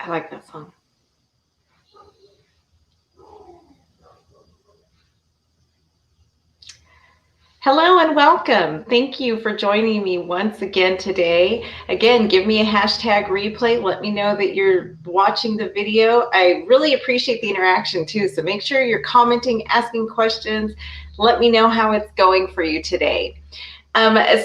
like that song. Hello and welcome. Thank you for joining me once again today. Again, give me a hashtag replay. Let me know that you're watching the video. I really appreciate the interaction too. So make sure you're commenting, asking questions. Let me know how it's going for you today.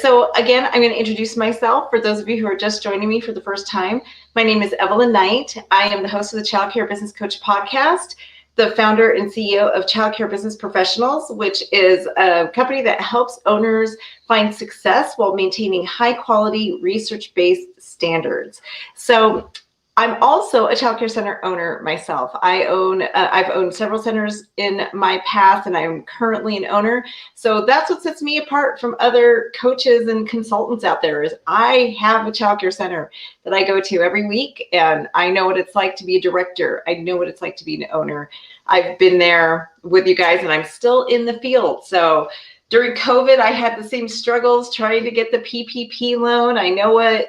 So again, I'm going to introduce myself for those of you who are just joining me for the first time. My name is Evelyn Knight. I am the host of the Childcare Business Coach podcast, the founder and CEO of Childcare Business Professionals, which is a company that helps owners find success while maintaining high quality research-based standards. So I'm also a childcare center owner myself. I've owned several centers in my past, and I'm currently an owner. So that's what sets me apart from other coaches and consultants out there is I have a childcare center that I go to every week, and I know what it's like to be a director. I know what it's like to be an owner. I've been there with you guys, and I'm still in the field. So during COVID, I had the same struggles trying to get the PPP loan. I know what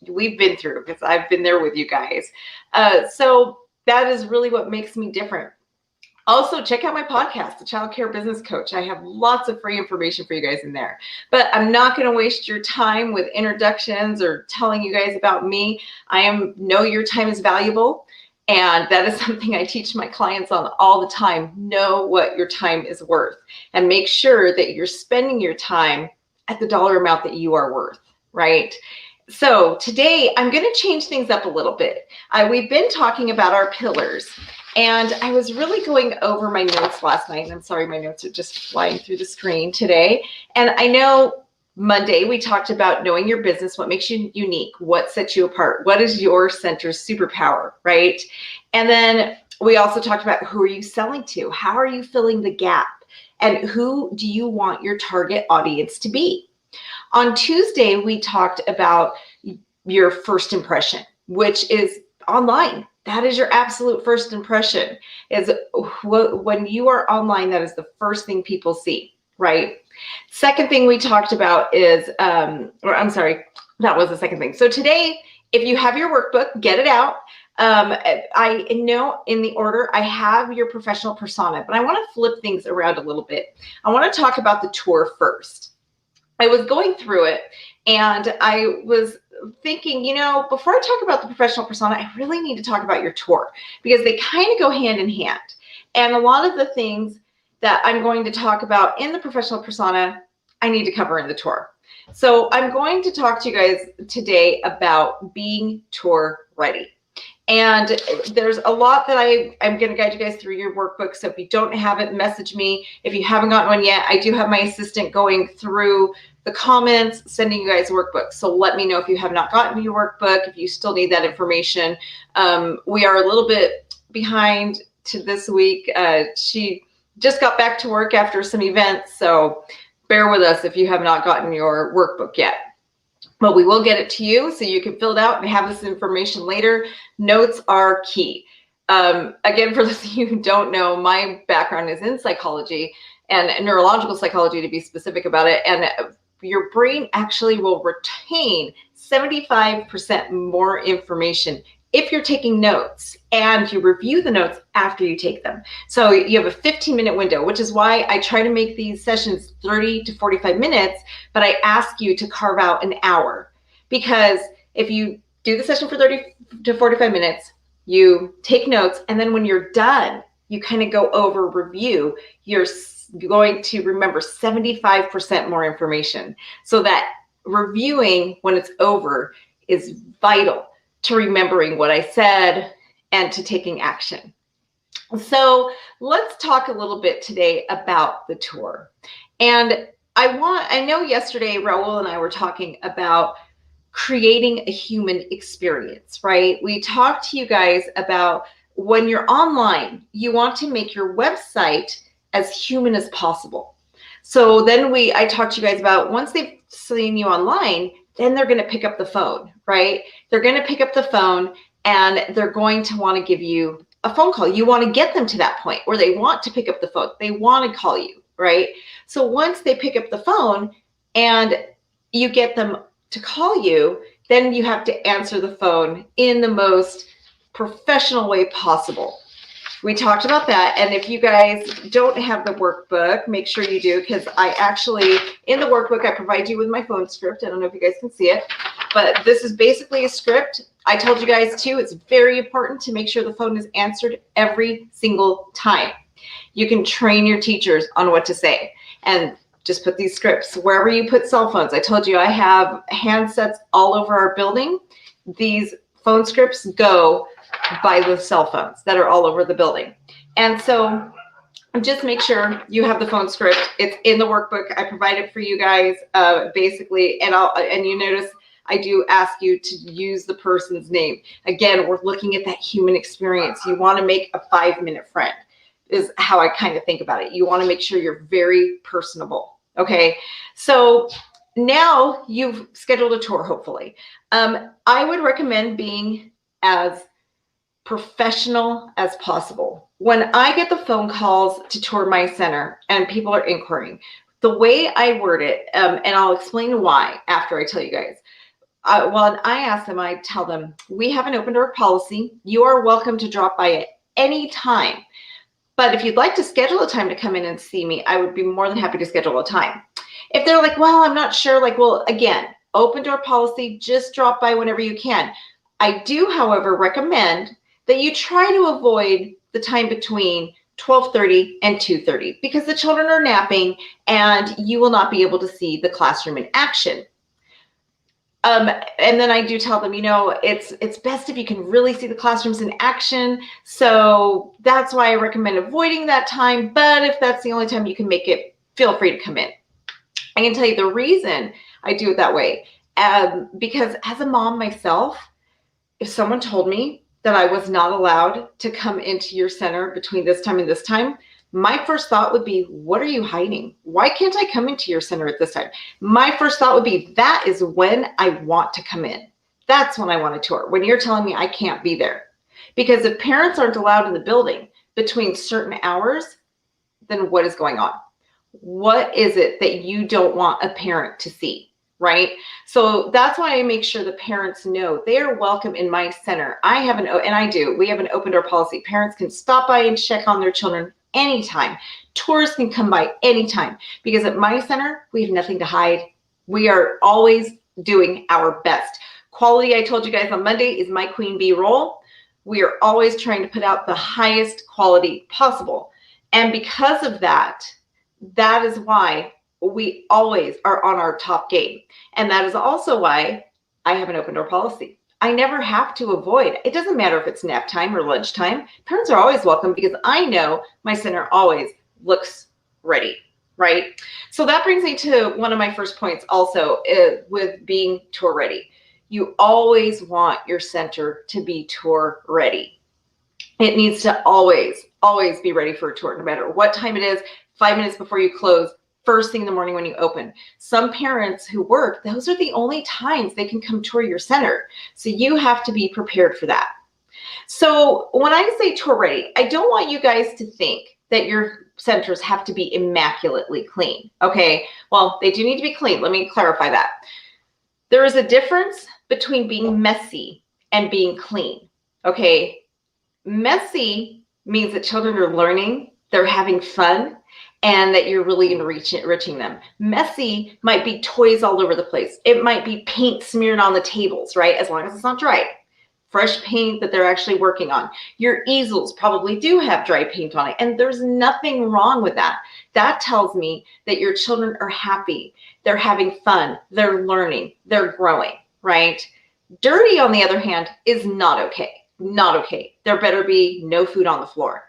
we've been through because I've been there with you guys. So that is really what makes me different. Also, check out my podcast, The Childcare Business Coach. I have lots of free information for you guys in there. But I'm not going to waste your time with introductions or telling you guys about me. Know your time is valuable. And that is something I teach my clients on all the time. Know what your time is worth and make sure that you're spending your time at the dollar amount that you are worth, right? So today I'm going to change things up a little bit. We've been talking about our pillars, and I was really going over my notes last night. And I'm sorry, my notes are just flying through the screen today. And I know Monday we talked about knowing your business, what makes you unique, what sets you apart, what is your center's superpower, right? And then we also talked about who are you selling to, how are you filling the gap, and who do you want your target audience to be? On Tuesday, we talked about your first impression, which is online. That is your absolute first impression. Is when you are online, that is the first thing people see, right? Second thing we talked about is, that was the second thing. So today, if you have your workbook, get it out. I know in the order I have your professional persona, but I want to flip things around a little bit. I want to talk about the tour first. I was going through it and I was thinking, before I talk about the professional persona, I really need to talk about your tour because they kind of go hand in hand. And a lot of the things that I'm going to talk about in the professional persona, I need to cover in the tour. So I'm going to talk to you guys today about being tour ready. And there's a lot that I'm going to guide you guys through your workbook. So if you don't have it, message me. If you haven't gotten one yet, I do have my assistant going through the comments, sending you guys workbooks. So let me know if you have not gotten your workbook, if you still need that information. We are a little bit behind to this week. She just got back to work after some events. So bear with us if you have not gotten your workbook yet. But we will get it to you so you can fill it out and have this information later. Notes are key. Again, for those of you who don't know, my background is in psychology and neurological psychology to be specific about it. And your brain actually will retain 75% more information if you're taking notes and you review the notes after you take them. So you have a 15-minute window, which is why I try to make these sessions 30 to 45 minutes, but I ask you to carve out an hour. Because if you do the session for 30 to 45 minutes, you take notes, and then when you're done, you kind of go over review, you're going to remember 75% more information. So that reviewing when it's over is vital to remembering what I said and to taking action. So let's talk a little bit today about the tour. And I know yesterday Raul and I were talking about creating a human experience, right? We talked to you guys about when you're online, you want to make your website as human as possible. So then I talked to you guys about once they've seen you online, then they're going to pick up the phone, right? They're going to pick up the phone and they're going to want to give you a phone call. You want to get them to that point where they want to pick up the phone. They want to call you, right? So once they pick up the phone and you get them to call you, then you have to answer the phone in the most professional way possible. We talked about that. And if you guys don't have the workbook, make sure you do, because I actually, in the workbook, I provide you with my phone script. I don't know if you guys can see it, but this is basically a script. I told you guys too, it's very important to make sure the phone is answered every single time. You can train your teachers on what to say, and just put these scripts wherever you put cell phones. I told you I have handsets all over our building. These phone scripts go by the cell phones that are all over the building. And so just make sure you have the phone script. It's in the workbook. I provide it for you guys basically. And you notice I do ask you to use the person's name. Again, we're looking at that human experience. You want to make a 5-minute friend is how I kind of think about it. You want to make sure you're very personable. Okay. So now you've scheduled a tour, hopefully. I would recommend being as professional as possible. When I get the phone calls to tour my center and people are inquiring, the way I word it, and I'll explain why after I tell you guys. When I ask them, I tell them, we have an open door policy. You are welcome to drop by at any time. But if you'd like to schedule a time to come in and see me, I would be more than happy to schedule a time. If they're like, well, I'm not sure, like, well, again, open door policy, just drop by whenever you can. I do, however, recommend that you try to avoid the time between 12:30 and 2:30 because the children are napping and you will not be able to see the classroom in action. And then I do tell them, you know, it's best if you can really see the classrooms in action. So that's why I recommend avoiding that time. But if that's the only time you can make it, feel free to come in. I can tell you the reason I do it that way. Because as a mom myself, if someone told me that I was not allowed to come into your center between this time and this time, my first thought would be, what are you hiding? Why can't I come into your center at this time? My first thought would be, that is when I want to come in. That's when I want to tour. When you're telling me I can't be there. Because if parents aren't allowed in the building between certain hours, then what is going on? What is it that you don't want a parent to see, right? So that's why I make sure the parents know they are welcome in my center. We have an open door policy. Parents can stop by and check on their children anytime. Tourists can come by anytime because at my center, we have nothing to hide. We are always doing our best. Quality, I told you guys on Monday, is my queen bee role. We are always trying to put out the highest quality possible. And because of that, that is why we always are on our top game. And that is also why I have an open door policy. I never have to avoid. It doesn't matter if it's nap time or lunchtime. Parents are always welcome because I know my center always looks ready, right? So that brings me to one of my first points also with being tour ready. You always want your center to be tour ready. It needs to always be ready for a tour, no matter what time it is, 5 minutes before you close, first thing in the morning when you open. Some parents who work, those are the only times they can come tour your center. So you have to be prepared for that. So when I say tour ready, I don't want you guys to think that your centers have to be immaculately clean. Okay, well, they do need to be clean. Let me clarify that. There is a difference between being messy and being clean. Okay, messy means that children are learning, they're having fun, and that you're really enriching them. Messy might be toys all over the place. It might be paint smeared on the tables, right? As long as it's not dry. Fresh paint that they're actually working on. Your easels probably do have dry paint on it, and there's nothing wrong with that. That tells me that your children are happy. They're having fun. They're learning. They're growing, right? Dirty, on the other hand, is not okay. Not okay. There better be no food on the floor.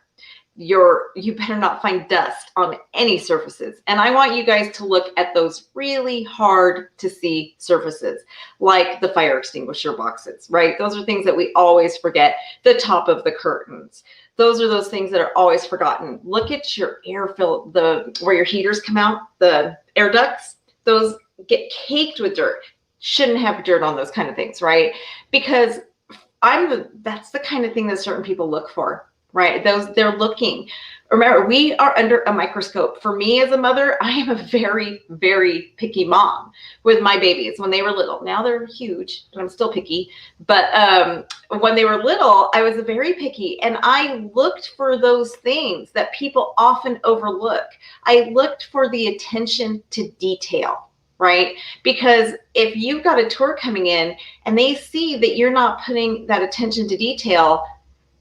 You better not find dust on any surfaces. And I want you guys to look at those really hard to see surfaces, like the fire extinguisher boxes, right? Those are things that we always forget. The top of the curtains. Those are those things that are always forgotten. Look at your air where your heaters come out, the air ducts. Those get caked with dirt. Shouldn't have dirt on those kind of things, right? Because that's the kind of thing that certain people look for. Right? They're looking Remember, we are under a microscope. For me as a mother, I am a very, very picky mom with my babies when they were little. Now they're huge, but I'm still picky. But when they were little, I was very picky, and I looked for those things that people often overlook. I looked for the attention to detail, right? Because if you've got a tour coming in and they see that you're not putting that attention to detail,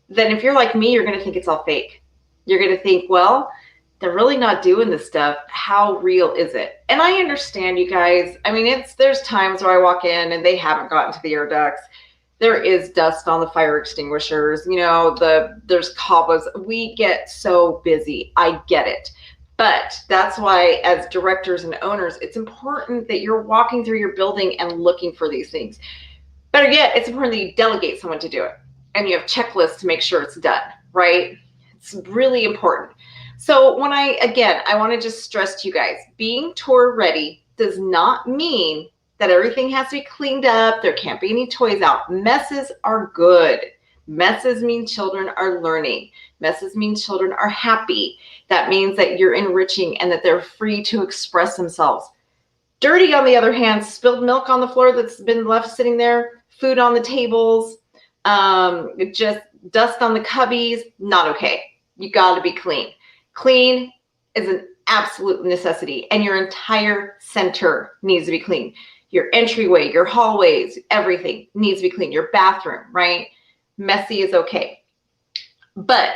then if you're like me, you're going to think it's all fake. You're going to think, well, they're really not doing this stuff. How real is it? And I understand, you guys. I mean, there's times where I walk in and they haven't gotten to the air ducts. There is dust on the fire extinguishers. You know, there's cobwebs. We get so busy. I get it. But that's why, as directors and owners, it's important that you're walking through your building and looking for these things. Better yet, it's important that you delegate someone to do it, and you have checklists to make sure it's done, right? It's really important. So I want to just stress to you guys, being tour ready does not mean that everything has to be cleaned up. There can't be any toys out. Messes are good. Messes mean children are learning. Messes mean children are happy. That means that you're enriching and that they're free to express themselves. Dirty, on the other hand, spilled milk on the floor that's been left sitting there, food on the tables, just dust on the cubbies, not okay. You got to be clean. Clean is an absolute necessity, and your entire center needs to be clean. Your entryway, your hallways, everything needs to be clean. Your bathroom, right? Messy is okay. But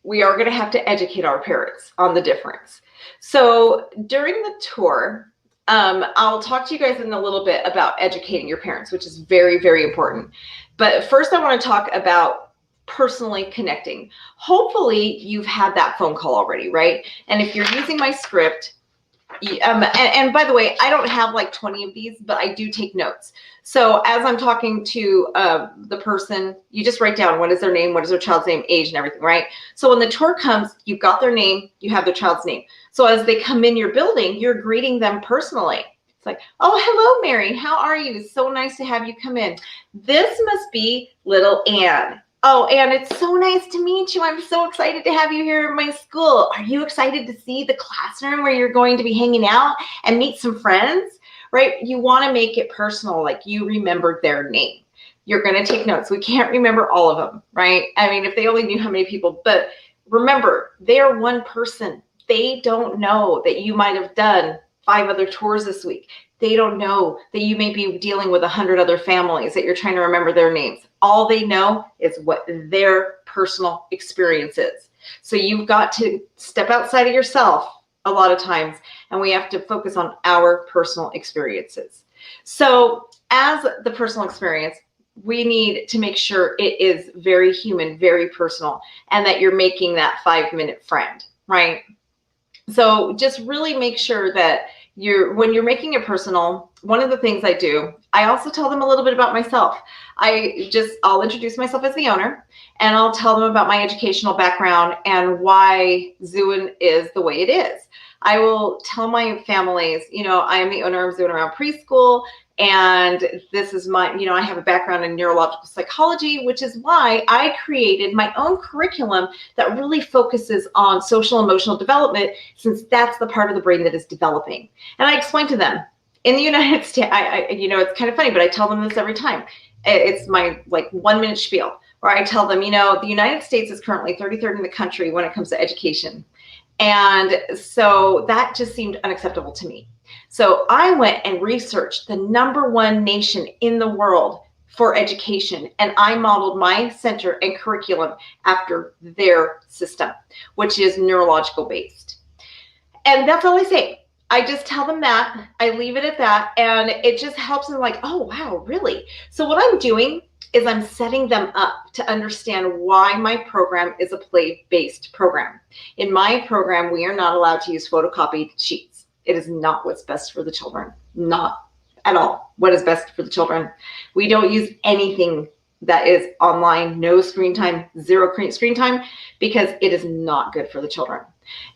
we are going to have to educate our parents on the difference. So during the tour, I'll talk to you guys in a little bit about educating your parents, which is very, very important. But first, I want to talk about personally connecting. Hopefully, you've had that phone call already, right? And if you're using my script, and by the way, I don't have like 20 of these, but I do take notes. So as I'm talking to the person, you just write down what is their name, what is their child's name, age, and everything, right? So when the tour comes, you've got their name, you have their child's name. So as they come in your building, you're greeting them personally. It's like, oh, hello, Mary. How are you? So nice to have you come in. This must be little Anne. Oh, Anne, it's so nice to meet you. I'm so excited to have you here at my school. Are you excited to see the classroom where you're going to be hanging out and meet some friends, right? You want to make it personal, like you remembered their name. You're going to take notes. We can't remember all of them, right? I mean, if they only knew how many people, but remember, they're one person. They don't know that you might have done 5 other tours this week. They don't know that you may be dealing with 100 other families that you're trying to remember their names. All they know is what their personal experience is. So you've got to step outside of yourself a lot of times, and we have to focus on our personal experiences. So as the personal experience, we need to make sure it is very human, very personal, and that you're making that 5-minute friend, right? So just really make sure that when you're making it personal, one of the things I do, I also tell them a little bit about myself. I'll introduce myself as the owner, and I'll tell them about my educational background and why Zuen is the way it is. I will tell my families, I am the owner of Zuen Around Preschool, and this is I have a background in neurological psychology, which is why I created my own curriculum that really focuses on social emotional development, since that's the part of the brain that is developing. And I explain to them, in the United States, it's kind of funny, but I tell them this every time. It's my 1-minute spiel where I tell them, the United States is currently 33rd in the country when it comes to education. And so that just seemed unacceptable to me. So I went and researched the #1 nation in the world for education, and I modeled my center and curriculum after their system, which is neurological based. And that's all I say. I just tell them that, I leave it at that, and it just helps them oh, wow, really? So what I'm doing is I'm setting them up to understand why my program is a play-based program. In my program, we are not allowed to use photocopied sheets. It is not what's best for the children, not at all what is best for the children. We don't use anything that is online, no screen time, 0 screen time, because it is not good for the children.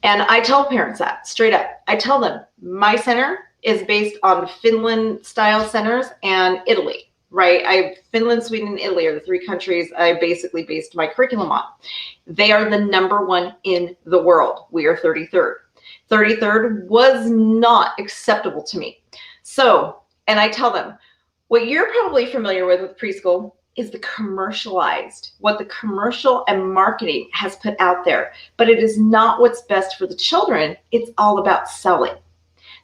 And I tell parents that straight up. I tell them my center is based on Finland style centers and Italy, right? Finland, Sweden, and Italy are the three countries I basically based my curriculum on. They are the #1 in the world. We are 33rd. 33rd was not acceptable to me. So, and I tell them, what you're probably familiar with preschool is the commercialized, what the commercial and marketing has put out there, but it is not what's best for the children. It's all about selling.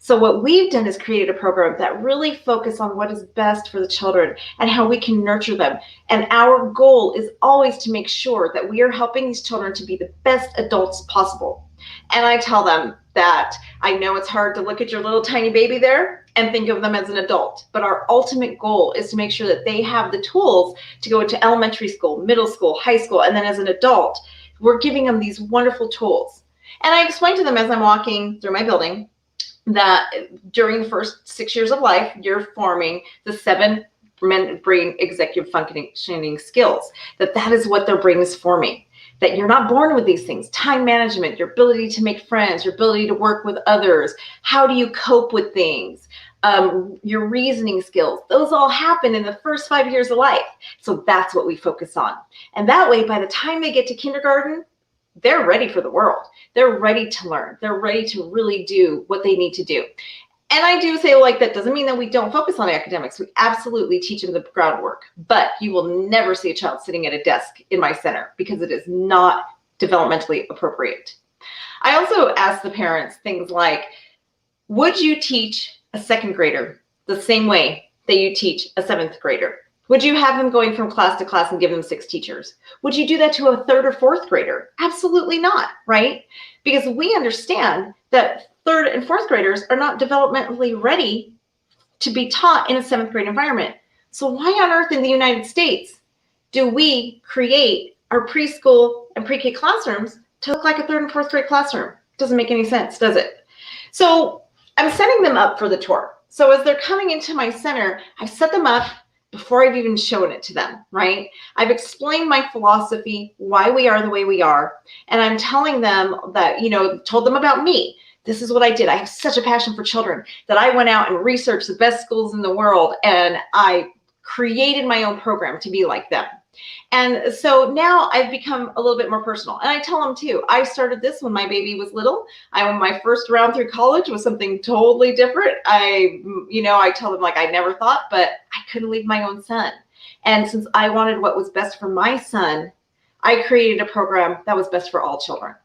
So what we've done is created a program that really focuses on what is best for the children and how we can nurture them. And our goal is always to make sure that we are helping these children to be the best adults possible. And I tell them that I know it's hard to look at your little tiny baby there and think of them as an adult, but our ultimate goal is to make sure that they have the tools to go into elementary school, middle school, high school, and then as an adult, we're giving them these wonderful tools. And I explain to them as I'm walking through my building that during the first 6 years of life, you're forming the 7 brain executive functioning skills, that is what their brain is forming, that you're not born with these things. Time management, your ability to make friends, your ability to work with others, how do you cope with things, your reasoning skills, those all happen in the first 5 years of life. So that's what we focus on. And that way, by the time they get to kindergarten, they're ready for the world. They're ready to learn. They're ready to really do what they need to do. And I do say, like, that doesn't mean that we don't focus on academics. We absolutely teach them the groundwork, but you will never see a child sitting at a desk in my center because it is not developmentally appropriate. I also ask the parents things like, would you teach a 2nd grader the same way that you teach a 7th grader? Would you have them going from class to class and give them 6 teachers? Would you do that to a 3rd or 4th grader? Absolutely not, right? Because we understand that 3rd and 4th graders are not developmentally ready to be taught in a 7th grade environment. So why on earth in the United States do we create our preschool and pre-K classrooms to look like a 3rd and 4th grade classroom? Doesn't make any sense, does it? So I'm setting them up for the tour. So as they're coming into my center, I've set them up before I've even shown it to them, right? I've explained my philosophy, why we are the way we are, and I'm telling them that, told them about me. This is what I did. I have such a passion for children that I went out and researched the best schools in the world, and I created my own program to be like them. And so now I've become a little bit more personal. And I tell them too, I started this when my baby was little. My first round through college was something totally different. I tell them, like, I never thought, but I couldn't leave my own son. And since I wanted what was best for my son, I created a program that was best for all children.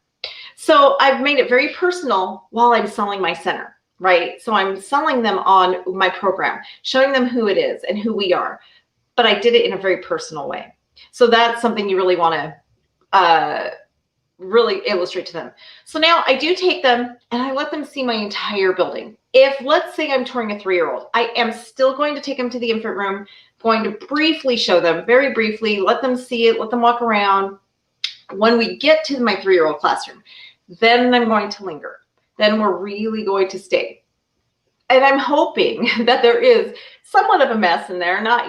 So I've made it very personal while I'm selling my center, right? So I'm selling them on my program, showing them who it is and who we are. But I did it in a very personal way. So that's something you really want to really illustrate to them. So now I do take them and I let them see my entire building. If, let's say, I'm touring a 3-year-old, I am still going to take them to the infant room, going to briefly show them, very briefly, let them see it, let them walk around. When we get to my 3-year-old classroom, then I'm going to linger. Then we're really going to stay. And I'm hoping that there is somewhat of a mess in there, not,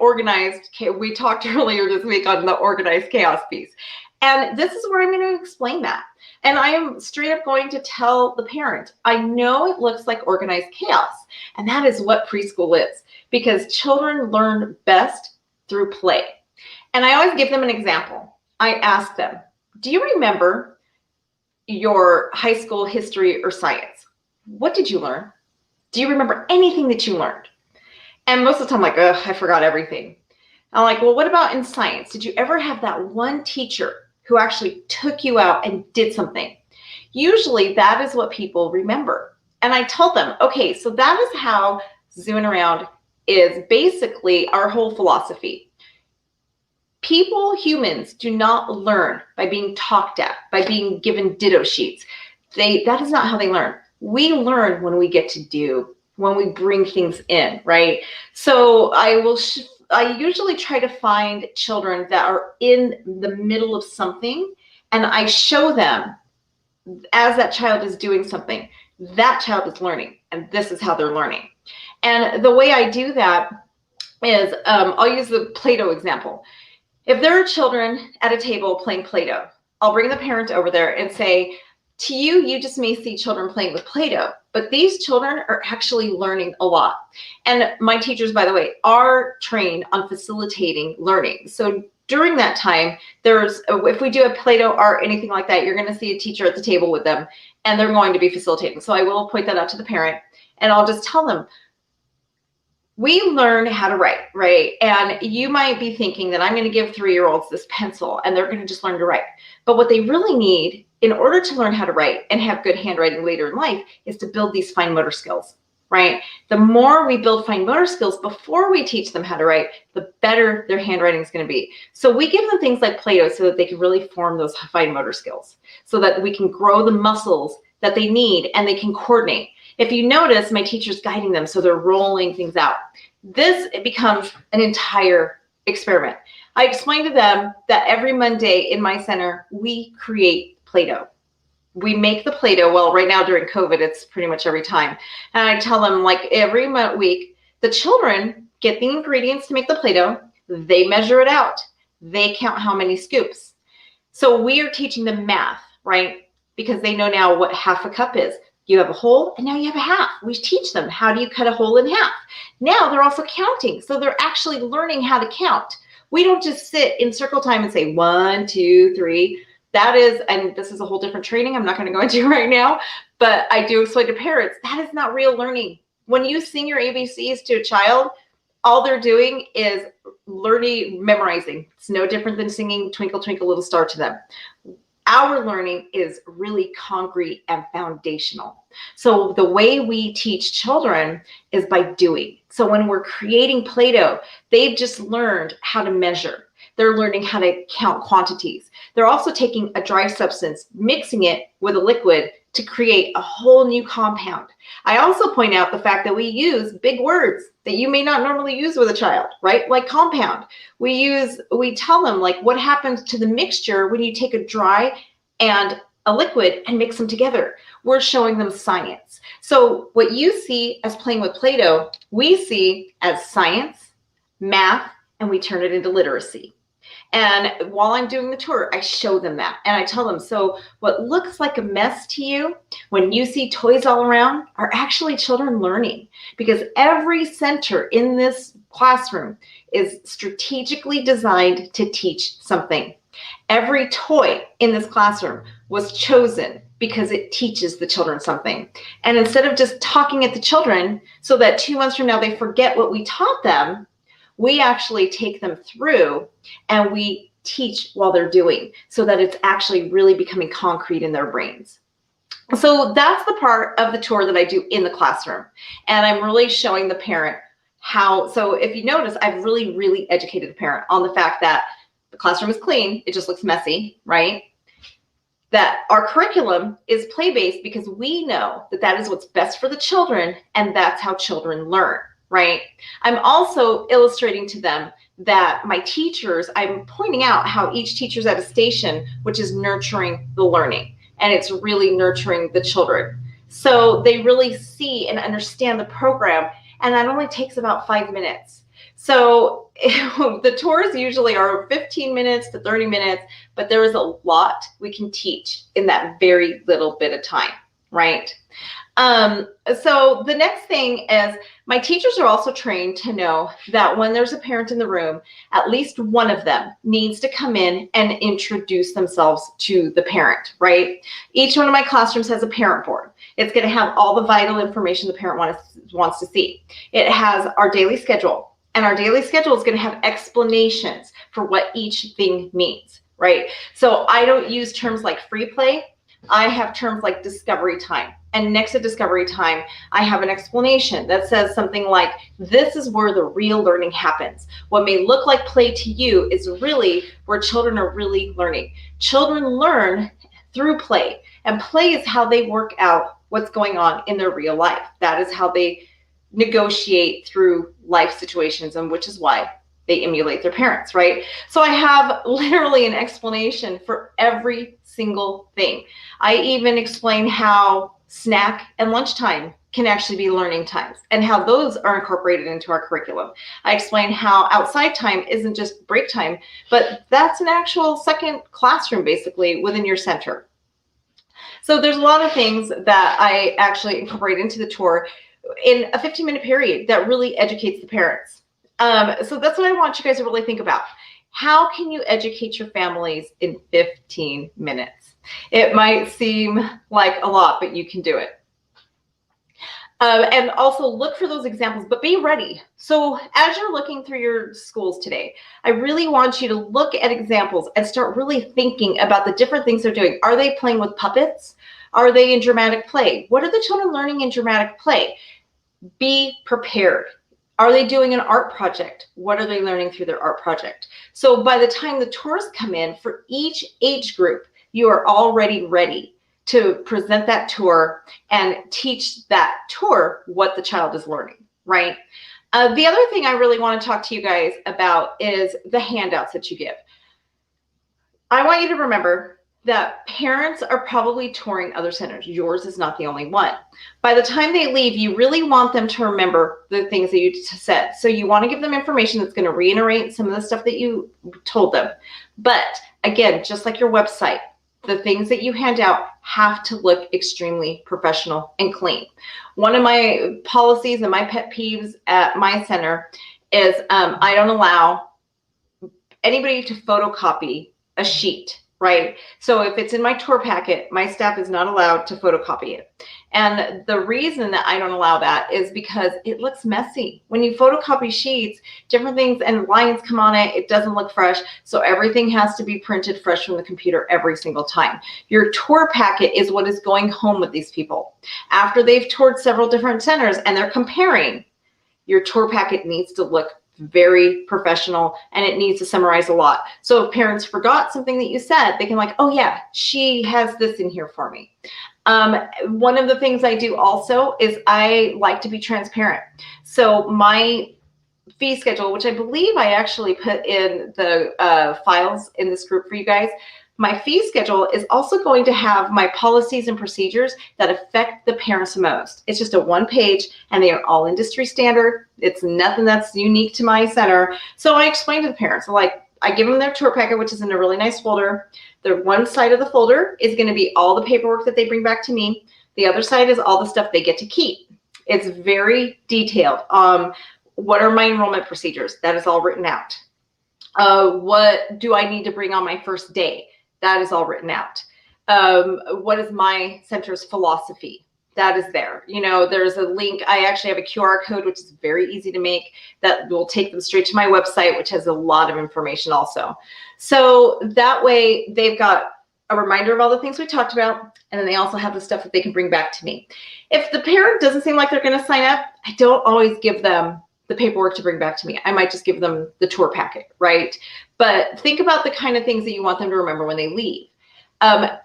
organized. We talked earlier this week on the organized chaos piece. And this is where I'm going to explain that. And I am straight up going to tell the parent, I know it looks like organized chaos. And that is what preschool is, because children learn best through play. And I always give them an example. I ask them, do you remember your high school history or science? What did you learn? Do you remember anything that you learned? And most of the time, I'm like, I forgot everything. I'm like, well, what about in science? Did you ever have that one teacher who actually took you out and did something? Usually that is what people remember. And I told them, okay, so that is how Zooming Around is basically our whole philosophy. Humans do not learn by being talked at, by being given ditto sheets. That is not how they learn. We learn when we get to do, when we bring things in, right? So I usually try to find children that are in the middle of something, and I show them as that child is doing something, that child is learning, and this is how they're learning. And the way I do that is, I'll use the Play-Doh example. If there are children at a table playing Play-Doh, I'll bring the parent over there and say, to you, you just may see children playing with Play-Doh, but these children are actually learning a lot. And my teachers, by the way, are trained on facilitating learning. So during that time, if we do a Play-Doh art, anything like that, you're going to see a teacher at the table with them, and they're going to be facilitating. So I will point that out to the parent, and I'll just tell them, we learn how to write, right? And you might be thinking that I'm going to give 3-year-olds this pencil and they're going to just learn to write. But what they really need in order to learn how to write and have good handwriting later in life is to build these fine motor skills, right? The more we build fine motor skills before we teach them how to write, the better their handwriting is going to be. So we give them things like Play-Doh so that they can really form those fine motor skills, so that we can grow the muscles that they need and they can coordinate. If you notice, my teacher's guiding them, so they're rolling things out. It becomes an entire experiment. I explained to them that every Monday in my center, we create Play-Doh. We make the Play-Doh. Well, right now during COVID, it's pretty much every time. And I tell them, like, every week, the children get the ingredients to make the Play-Doh. They measure it out. They count how many scoops. So we are teaching them math, right? Because they know now what half a cup is. You have a whole, and now you have a half. We teach them, how do you cut a whole in half? Now they're also counting. So they're actually learning how to count. We don't just sit in circle time and say 1, 2, 3. That is, and this is a whole different training I'm not going to go into right now, but I do explain to parents, that is not real learning. When you sing your ABCs to a child, all they're doing is learning, memorizing. It's no different than singing Twinkle, Twinkle, Little Star to them. Our learning is really concrete and foundational. So the way we teach children is by doing. So when we're creating Play-Doh, they've just learned how to measure. They're learning how to count quantities. They're also taking a dry substance, mixing it with a liquid to create a whole new compound. I also point out the fact that we use big words that you may not normally use with a child, right? Like compound. We tell them, like, what happens to the mixture when you take a dry and a liquid and mix them together. We're showing them science. So what you see as playing with Play-Doh, we see as science, math, and we turn it into literacy. And while I'm doing the tour, I show them that. And I tell them, so what looks like a mess to you when you see toys all around are actually children learning, because every center in this classroom is strategically designed to teach something. Every toy in this classroom was chosen because it teaches the children something. And instead of just talking at the children so that 2 months from now they forget what we taught them, we actually take them through and we teach while they're doing, so that it's actually really becoming concrete in their brains. So that's the part of the tour that I do in the classroom. And I'm really showing the parent how, so if you notice, I've really, really educated the parent on the fact that the classroom is clean, it just looks messy, right? That our curriculum is play-based because we know that that is what's best for the children, and that's how children learn. Right? I'm also illustrating to them that my teachers, I'm pointing out how each teacher's at a station, which is nurturing the learning, and it's really nurturing the children. So they really see and understand the program, and that only takes about 5 minutes. So the tours usually are 15 minutes to 30 minutes, but there is a lot we can teach in that very little bit of time, right? So the next thing is, my teachers are also trained to know that when there's a parent in the room, at least one of them needs to come in and introduce themselves to the parent, right? Each one of my classrooms has a parent board. It's going to have all the vital information the parent wants to see. It has our daily schedule, and our daily schedule is going to have explanations for what each thing means, right? So I don't use terms like free play. I have terms like discovery time. And next to discovery time, I have an explanation that says something like, this is where the real learning happens. What may look like play to you is really where children are really learning. Children learn through play, and play is how they work out what's going on in their real life. That is how they negotiate through life situations, and which is why they emulate their parents, right? So I have literally an explanation for every single thing. I even explain how snack and lunchtime can actually be learning times, and how those are incorporated into our curriculum. I explain how outside time isn't just break time, but that's an actual second classroom basically within your center. So there's a lot of things that I actually incorporate into the tour in a 15-minute period that really educates the parents. So that's what I want you guys to really think about. How can you educate your families in 15 minutes? It might seem like a lot, but you can do it. And also look for those examples, but be ready. So as you're looking through your schools today, I really want you to look at examples and start really thinking about the different things they're doing. Are they playing with puppets? Are they in dramatic play? What are the children learning in dramatic play? Be prepared. Are they doing an art project? What are they learning through their art project? So by the time the tours come in for each age group, you are already ready to present that tour and teach that tour what the child is learning, right? The other thing I really want to talk to you guys about is the handouts that you give. I want you to remember that parents are probably touring other centers. Yours is not the only one. By the time they leave, you really want them to remember the things that you said. So you want to give them information that's going to reiterate some of the stuff that you told them. But again, just like your website, the things that you hand out have to look extremely professional and clean. One of my policies and my pet peeves at my center is I don't allow anybody to photocopy a sheet, right? So if it's in my tour packet, my staff is not allowed to photocopy it. And the reason that I don't allow that is because it looks messy. When you photocopy sheets, different things and lines come on it, it doesn't look fresh. So everything has to be printed fresh from the computer every single time. Your tour packet is what is going home with these people. After they've toured several different centers and they're comparing, your tour packet needs to look very professional and it needs to summarize a lot. So if parents forgot something that you said, they can like, oh yeah, she has this in here for me. One of the things I do also is I like to be transparent. So my fee schedule, which I believe I actually put in the files in this group for you guys, my fee schedule is also going to have my policies and procedures that affect the parents the most. It's just a one page and they are all industry standard. It's nothing that's unique to my center. So I explain to the parents, like I give them their tour packet, which is in a really nice folder. The one side of the folder is going to be all the paperwork that they bring back to me. The other side is all the stuff they get to keep. It's very detailed. What are my enrollment procedures? That is all written out. What do I need to bring on my first day? That is all written out. What is my center's philosophy? That is there. You know, there's a link. I actually have a QR code, which is very easy to make, that will take them straight to my website, which has a lot of information also. So that way they've got a reminder of all the things we talked about, and then they also have the stuff that they can bring back to me. If the parent doesn't seem like they're going to sign up, I don't always give them the paperwork to bring back to me. I might just give them the tour packet, right? But think about the kind of things that you want them to remember when they leave.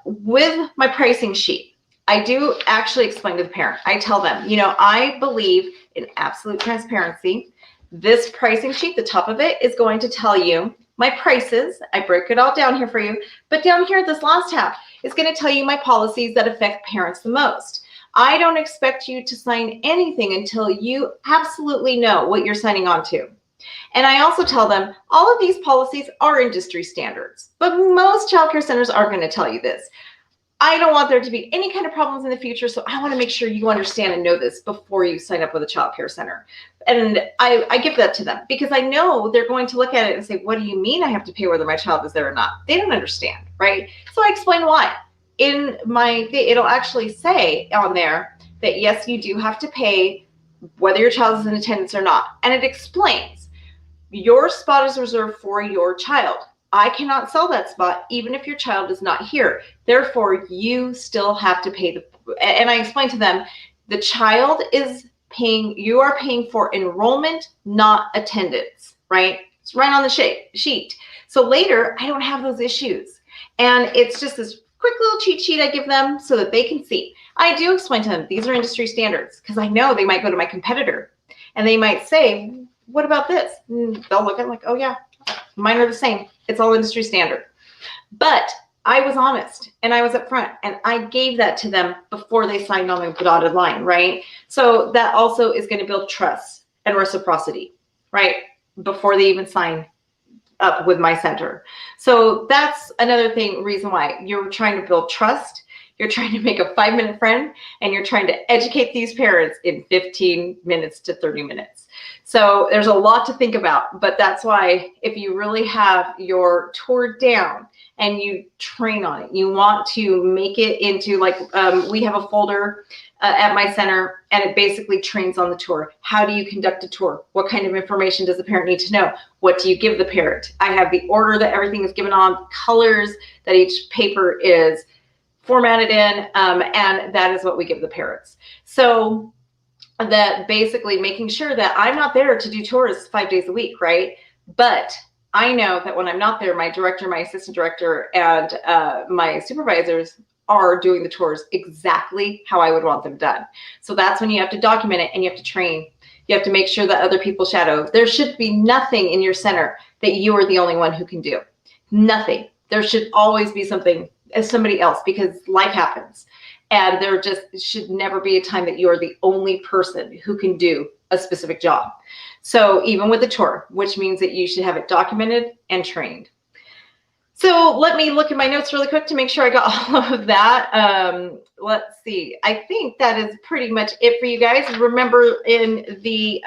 With my pricing sheet, I do actually explain to the parent. I tell them, you know, I believe in absolute transparency. This pricing sheet, the top of it is going to tell you my prices. I break it all down here for you. But down here, this last half is going to tell you my policies that affect parents the most. I don't expect you to sign anything until you absolutely know what you're signing on to. And I also tell them all of these policies are industry standards, but most childcare centers are going to tell you this. I don't want there to be any kind of problems in the future, so I want to make sure you understand and know this before you sign up with a childcare center. And I give that to them because I know they're going to look at it and say, what do you mean I have to pay whether my child is there or not? They don't understand, right? So I explain why. In my, it'll actually say on there that yes, you do have to pay whether your child is in attendance or not. And it explains your spot is reserved for your child. I cannot sell that spot even if your child is not here. Therefore, you still have to pay and I explain to them, the child is paying, you are paying for enrollment, not attendance, right? It's right on the sheet. So later, I don't have those issues. And it's just this quick little cheat sheet I give them so that they can see. I do explain to them, these are industry standards, because I know they might go to my competitor and they might say, what about this? And they'll look at it like, oh yeah, mine are the same. It's all industry standard. But I was honest and I was upfront and I gave that to them before they signed on the dotted line, right? So that also is going to build trust and reciprocity, right? Before they even sign up with my center. So that's another reason why you're trying to build trust. you're trying to make a 5-minute friend, and you're trying to educate these parents in 15 minutes to 30 minutes. So there's a lot to think about, but that's why if you really have your tour down and you train on it, you want to make it into like, we have a folder at my center, and it basically trains on the tour. How do you conduct a tour? What kind of information does the parent need to know? What do you give the parent? I have the order that everything is given on, colors that each paper is formatted in, and that is what we give the parents. So that basically making sure that I'm not there to do tours 5 days a week, right? But I know that when I'm not there, my director, my assistant director, and my supervisors are doing the tours exactly how I would want them done. So that's when you have to document it and you have to train. You have to make sure that other people shadow. There should be nothing in your center that you are the only one who can do. Nothing. There should always be something as somebody else, because life happens. And there just should never be a time that you are the only person who can do a specific job. So even with the tour, which means that you should have it documented and trained. So let me look at my notes really quick to make sure I got all of that. Let's see. I think that is pretty much it for you guys. Remember, in the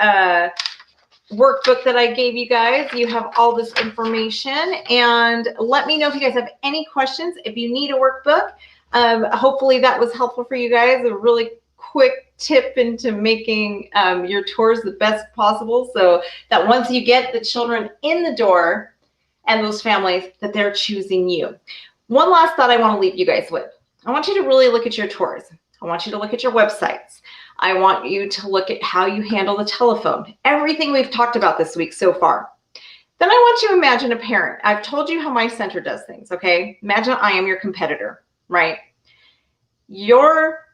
workbook that I gave you guys, you have all this information. And let me know if you guys have any questions. If you need a workbook, hopefully that was helpful for you guys. A really quick tip into making your tours the best possible, so that once you get the children in the door and those families, that they're choosing you. One last thought I want to leave you guys with. I want you to really look at your tours. I want you to look at your websites. I want you to look at how you handle the telephone. Everything we've talked about this week so far. Then I want you to imagine a parent. I've told you how my center does things, okay? Imagine I am your competitor, right? Your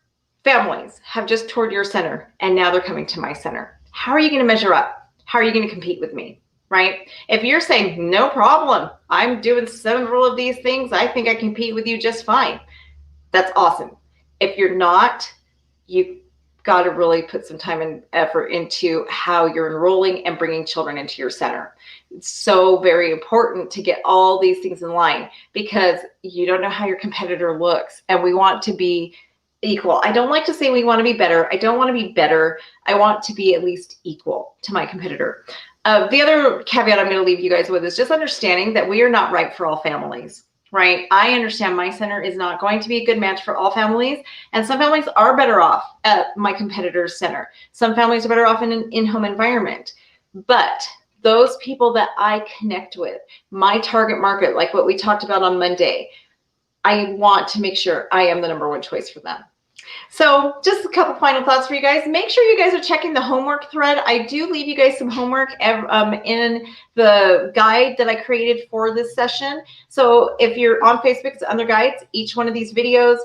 families have just toured your center, and now they're coming to my center. How are you going to measure up? How are you going to compete with me? Right? If you're saying, no problem, I'm doing several of these things, I think I compete with you just fine, that's awesome. If you're not, you got to really put some time and effort into how you're enrolling and bringing children into your center. It's so very important to get all these things in line, because you don't know how your competitor looks, and we want to be equal. I don't like to say we want to be better. I don't want to be better. I want to be at least equal to my competitor. The other caveat I'm going to leave you guys with is just understanding that we are not right for all families, right? I understand my center is not going to be a good match for all families, and some families are better off at my competitor's center. Some families are better off in an in-home environment. But those people that I connect with, my target market, like what we talked about on Monday, I want to make sure I am the #1 choice for them. So just a couple final thoughts for you guys. Make sure you guys are checking the homework thread. I do leave you guys some homework in the guide that I created for this session. So if you're on Facebook, it's under guides. Each one of these videos,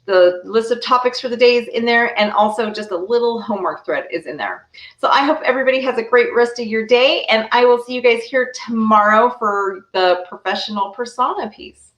the list of topics for the day is in there, and also just a little homework thread is in there. So I hope everybody has a great rest of your day, and I will see you guys here tomorrow for the professional persona piece.